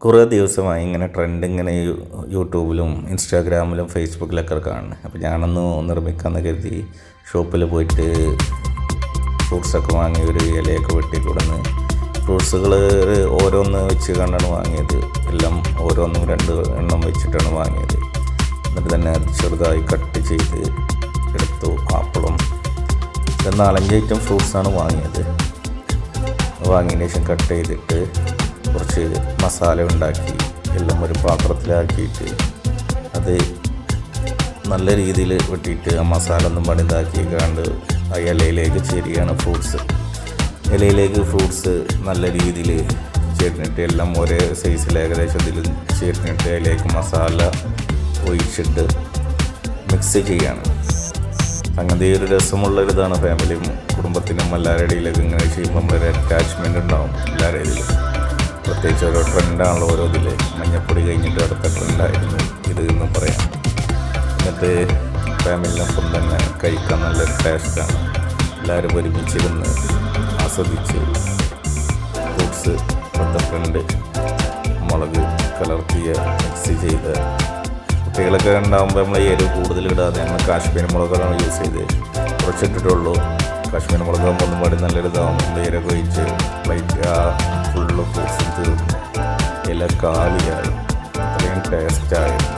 കുറേ ദിവസമായി ഇങ്ങനെ ട്രെൻഡ് ഇങ്ങനെ യൂട്യൂബിലും ഇൻസ്റ്റാഗ്രാമിലും ഫേസ്ബുക്കിലൊക്കെ കാണുന്നത്. അപ്പോൾ ഞാനൊന്ന് നിർമ്മിക്കാമെന്ന് കരുതി ഷോപ്പിൽ പോയിട്ട് ഫ്രൂട്ട്സൊക്കെ വാങ്ങി ഒരു ഇലയൊക്കെ വെട്ടി കൊടുന്ന് ഫ്രൂട്ട്സുകൾ ഓരോന്ന് വെച്ച് കണ്ടാണ് വാങ്ങിയത്. എല്ലാം ഓരോന്നും 2 എണ്ണം വെച്ചിട്ടാണ് വാങ്ങിയത്. എന്നിട്ട് തന്നെ ചെറുതായി കട്ട് ചെയ്ത് എടുത്തു. ആപ്പിളും 4-5 ഐറ്റം ഫ്രൂട്ട്സാണ് വാങ്ങിയത്. വാങ്ങിയതിന് ശേഷം കട്ട് ചെയ്തിട്ട് കുറച്ച് മസാല ഉണ്ടാക്കി എല്ലാം ഒരു പാത്രത്തിലാക്കിയിട്ട് അത് നല്ല രീതിയിൽ വെട്ടിയിട്ട് ആ മസാല ഒന്നും പണിതാക്കി കണ്ട് ആ ഇലയിലേക്ക് ചേരുകയാണ് ഫ്രൂട്ട്സ്. ഇലയിലേക്ക് ഫ്രൂട്ട്സ് നല്ല രീതിയിൽ ചേർന്നിട്ട് എല്ലാം ഒരേ സൈസിൽ ഏകദേശം ഇതിൽ ചേർന്നിട്ട് അതിലേക്ക് മസാല ഒഴിച്ചിട്ട് മിക്സ് ചെയ്യാണ്. സംഗതി ഒരു രസമുള്ളൊരിതാണ്. ഫാമിലിയും കുടുംബത്തിനും എല്ലാവരുടെ ഇടയിലൊക്കെ ഇങ്ങനെ ചെയ്യുമ്പോൾ നമ്മളൊരു അറ്റാച്ച്മെൻ്റ് ഉണ്ടാവും എല്ലാവരുടെ ഇതിലും. പ്രത്യേകിച്ച് ഓരോ ട്രെൻഡാണല്ലോ ഓരോ ഇതിൽ. മഞ്ഞപ്പൊടി കഴിഞ്ഞിട്ട് അടുത്ത ട്രെൻഡായിരുന്നു ഇത് എന്ന് പറയാം. എന്നിട്ട് ഫാമിലിനൊപ്പം തന്നെ കഴിക്കാൻ നല്ലൊരു ടേസ്റ്റാണ്. എല്ലാവരും ഒരുമിച്ചിരുന്ന് ആസ്വദിച്ച് ഫ്രൂട്ട്സ് അടുത്ത ട്രെൻഡ് മുളക് കലർത്തിയ മിക്സ് ചെയ്ത് കുട്ടികളൊക്കെ ഉണ്ടാകുമ്പോൾ നമ്മൾ എരിവ് കൂടുതലിടാതെ നമ്മൾ കാശ്മീരി മുളകാണ് യൂസ് ചെയ്ത് കുറച്ചിട്ടിട്ടുള്ളൂ. കാശ്മീരി മുളകാകുമ്പോൾ ഒന്നും പാടി നല്ലൊരു ഇതാവുന്നുണ്ട്. എരിവ് ഒഴിച്ച് പ്ലേറ്റ് ആ ഫുള്ള് ഫ്രൂട്ട്സും തീർന്നു. ഇല കാലിയായി അത്രയും ടേസ്റ്റായിരുന്നു.